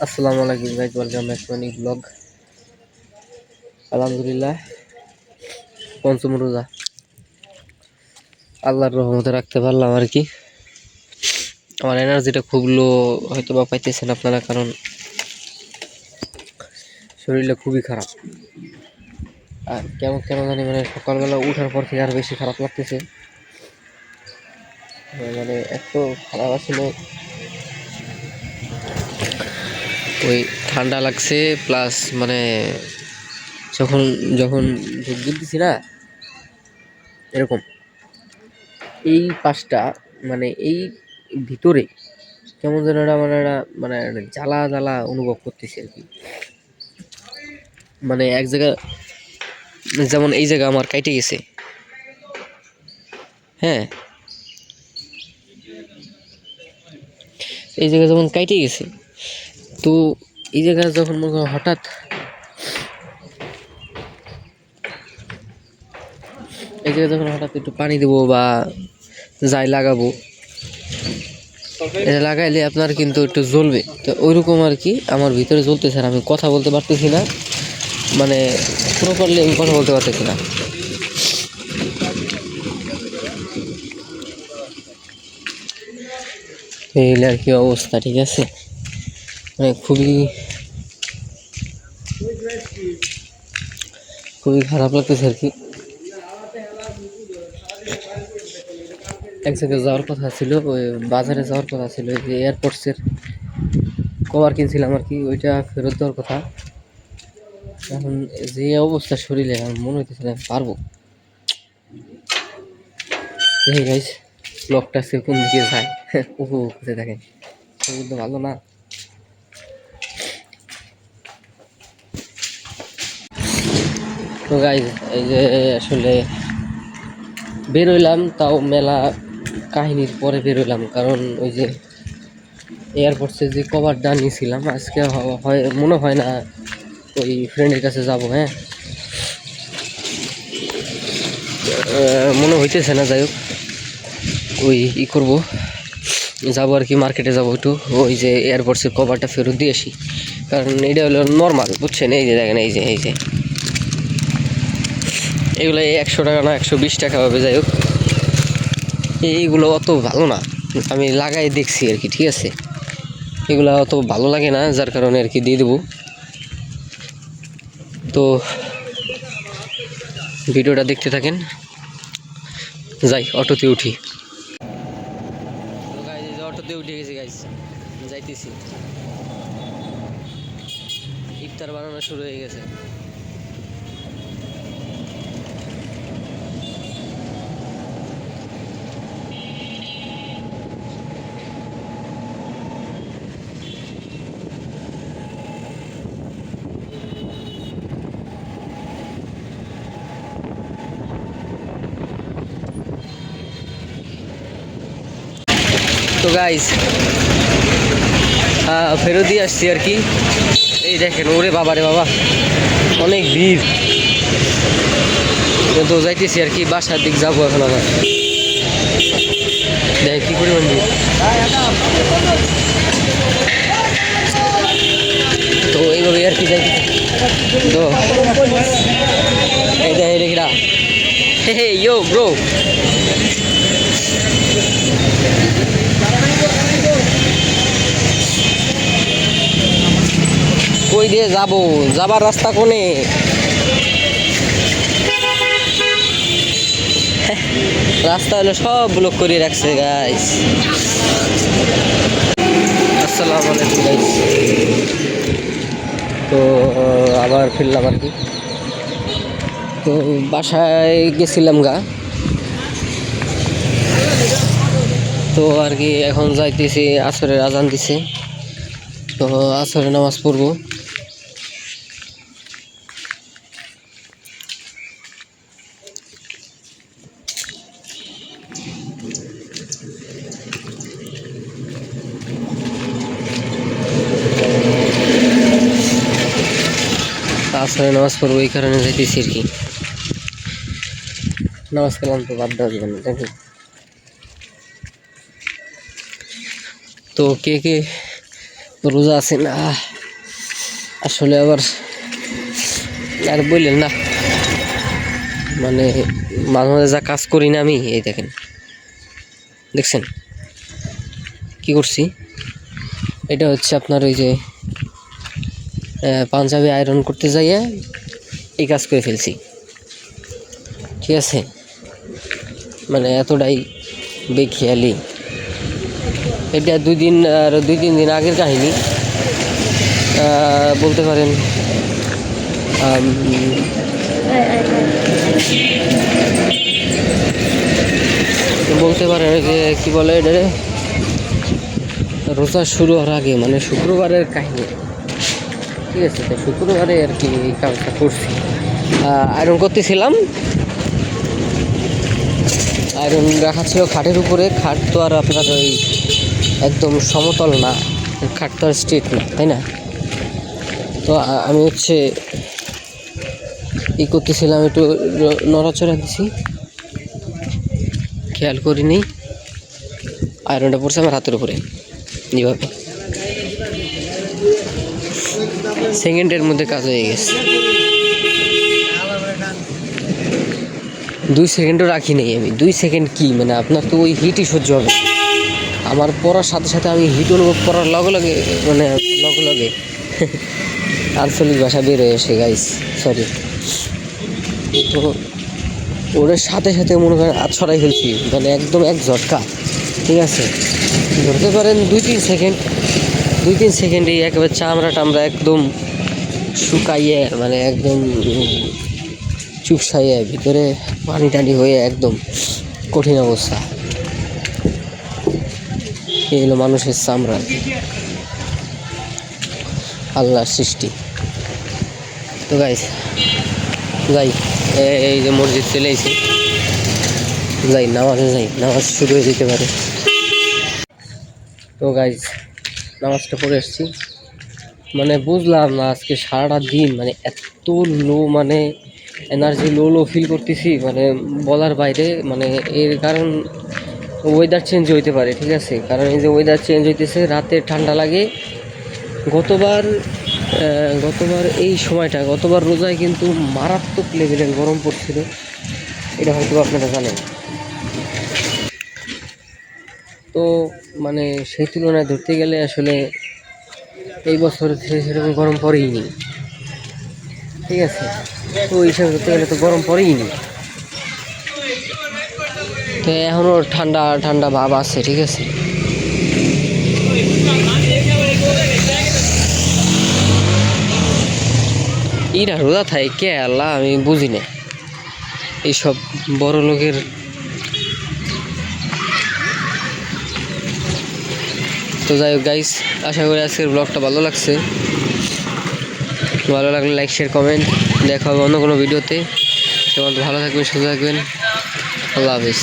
আসসালামু আলাইকুম guys, welcome back to new blog. আলহামদুলিল্লাহ, পঞ্চম রোজা আল্লাহর রহমতে রাখতে পারলাম আর কি। আমার এনার্জিটা খুব লো, হয়তো বা পাইতেছেন আপনারা, কারণ শরীরটা খুবই খারাপ। আর কেমন কেন জানি মানে সকালবেলা উঠার পর থেকে আর বেশি খারাপ লাগতেছে। মানে এত খারাপ আসলে, ওই ঠান্ডা লাগছে প্লাস মানে যখন যখন ঢুক দিতেছি না এরকম, এই পাশটা মানে এই ভিতরে কেমন যেন একটা মানে জ্বালা জ্বালা অনুভব করতেছি আর কি। মানে এক জায়গা, যেমন এই জায়গা আমার কাইটে গেছে, হ্যাঁ এই জায়গা যেমন কাইটে গেছে, তো এই জায়গা যখন মনে করো হঠাৎ এই জায়গায় যখন হঠাৎ একটু পানি দেবো বা যাই লাগাবো, এটা লাগাইলে আপনার কিন্তু একটু জ্বলবে, তো ওইরকম আর কি আমার ভিতরে জ্বলতেছে। আর আমি কথা বলতে পারতেছি না, মানে প্রপারলি আমি কথা বলতে পারতেছি না। এই আর কি অবস্থা, ঠিক আছে, মানে খুবই খুবই খারাপ লাগতেছে আর কি। এক জায়গায় যাওয়ার কথা ছিল, ওই বাজারে যাওয়ার কথা ছিল, যে এয়ারপোর্টসের কভার কিনছিলাম আর কি, ওইটা ফেরত দেওয়ার কথা। এখন যে অবস্থা শরীরে, আমার মনে হইতেছে না পারবো। এই গাইস, ব্লগটা সে কোন দিকে যায় উপভোগ করতে থাকেন, তো ভালো না। তো গাইস, এই যে আসলে বেরোইলাম, তাও মেলা কাহিনীর পরে বেরোইলাম, কারণ ওই যে এয়ারপোর্টসে যে কভারটা নিয়েছিলাম, আজকে হয় মনে হয় না ওই ফ্রেন্ডের কাছে যাব। হ্যাঁ, মনে হইতেছে না, যাই হোক ওই করবো, যাবো আর কি, মার্কেটে যাবো একটু, ওই যে এয়ারপোর্টসের কভারটা ফেরত দিয়ে আসি। কারণ এটা হলো নর্মাল, বুঝছেন, এই যে দেখেন, এই যে এগুলো 100 টাকা না 120 টাকা হবে, যাই হোক এইগুলো অত ভালো না, আমি লাগাই দেখছি আর কি, ঠিক আছে, এগুলো অত ভালো লাগে না, যার কারণে আর কি দিয়ে দেবো। তো ভিডিওটা দেখতে থাকেন, যাই অটোতে উঠি। তো গাইস, অটোতে উঠে গেছি গাইস, যাইতেছি, ইফতার বানানো শুরু হয়ে গেছে। তো গাইস, ফেরত দিয়ে আসছি আর কি। এই দেখেন, ওরে বাবা রে বাবা, অনেক ভিড়। তো যাইতেছি আর কি, বাসার দিক যাবো এখন আবার। দেখ কি পরিমাণ ভিড়। তো এইভাবে আর কি যাইতেছি। তো এই দেখ, দেখিরা, হে ইয়ো ব্রো, কই দিয়ে যাবো, যাবার রাস্তা কোনে? রাস্তা হলো সব ব্লক করে রাখছে গাইস। আসসালামু আলাইকুম গাইস। তো আবার ফিরলাম আর কি। তো বাসায় গেছিলাম গা, তো আর কি এখন যাইতেছি, আসরের আজান দিছে, তো আসরে নামাজ পড়বো। আসরে নামাজ পড়বো, এই কারণে যাইতেছি আর কি। নামাজ কালাম তো বাদ দেওয়া যাবে না, তাই না? তো কে কে রোজা আছে না আসলে, আবার আর বললেন না, মানে মাঝে মাঝে যা কাজ করি না আমি, এই দেখেন দেখছেন কি করছি। এটা হচ্ছে আপনার ওই যে পাঞ্জাবি আয়রন করতে যাইয়া এই কাজ করে ফেলছি, ঠিক আছে। মানে এতটাই বেখেয়ালি। এটা 2-3 দিন আগের কাহিনী বলতে পারেন। যে কি বলে এটা, রোজা শুরু হওয়ার আগে, মানে শুক্রবারের কাহিনী, ঠিক আছে। তো শুক্রবারে আর কি কাজটা করছি, আয়রন করতেছিলাম। আয়রন রাখা ছিল খাটের উপরে। খাট তো আর আপনার ওই একদম সমতল না, খাট তো আর স্ট্রেট না, তাই না? তো আমি হচ্ছে করতেছিলাম, একটু নড়াচড়া দিছি, খেয়াল করিনি আয়রনটা পড়ছে আমার হাতের উপরে। এইভাবে সেকেন্ডের মধ্যে কাজ হয়ে গেছে। 2 সেকেন্ডও রাখি নেই আমি। 2 সেকেন্ড কি, মানে আপনার তো ওই হিটই সহ্য হবে। আমার পড়ার সাথে সাথে আমি হিট অনুভব করার লগে লগে, মানে লগে লগে আঞ্চলিক ভাষা বের হয়ে এসে গাইস, সরি। তো ওদের সাথে সাথে মনে করেন ছড়াই ফেলছি, মানে একদম এক ঝটকা, ঠিক আছে। ধরতে পারেন 2-3 সেকেন্ডেই একেবারে চামড়া টামড়া একদম শুকাইয়ে, মানে একদম চুপসাইয়ে, ভিতরে পানি টানি হয়ে একদম কঠিন অবস্থা। এই হলো মানুষের চামড়া, আল্লাহর সৃষ্টি। তো গাইস যাই, এই যে মসজিদ চলে এসেছি, যাই নামাজ শুরু হয়ে যেতে পারে। তো গাইস নামাজটা পড়ে এসেছি। মানে বুঝলাম না আজকে সারাটা দিন মানে এত লো, মানে এনার্জি লো ফিল করতেছি, মানে বলার বাইরে। মানে এর কারণ ওয়েদার চেঞ্জ হইতে পারে, ঠিক আছে। কারণ এই যে ওয়েদার চেঞ্জ হইতেছে, রাতে ঠান্ডা লাগে। গতবার এই সময়টা, গতবার রোজায় কিন্তু মারাত্মক লেভেলের গরম পড়ছিল, এটা হয়তো আপনারা জানেন। তো মানে সেই তুলনায় ধরতে গেলে আসলে এই বছর সেরকম গরম পড়েই নি, ঠিক আছে। তো এই হিসাবে ধরতে গেলে তো গরম পড়েই নি। তো এখনও ঠান্ডা ঠান্ডা ভাব আছে, ঠিক আছে। ইরা রোজা থাকে কে আল্লাহ, আমি বুঝি না এইসব বড় লোকের। তো যাই হোক গাইস, আশা করি আজকের ব্লগটা ভালো লাগছে। ভালো লাগলে লাইক, শেয়ার, কমেন্ট। দেখা হবে অন্য কোনো ভিডিওতে। ভালো থাকবেন, সুস্থ থাকবেন। আল্লাহ হাফিজ।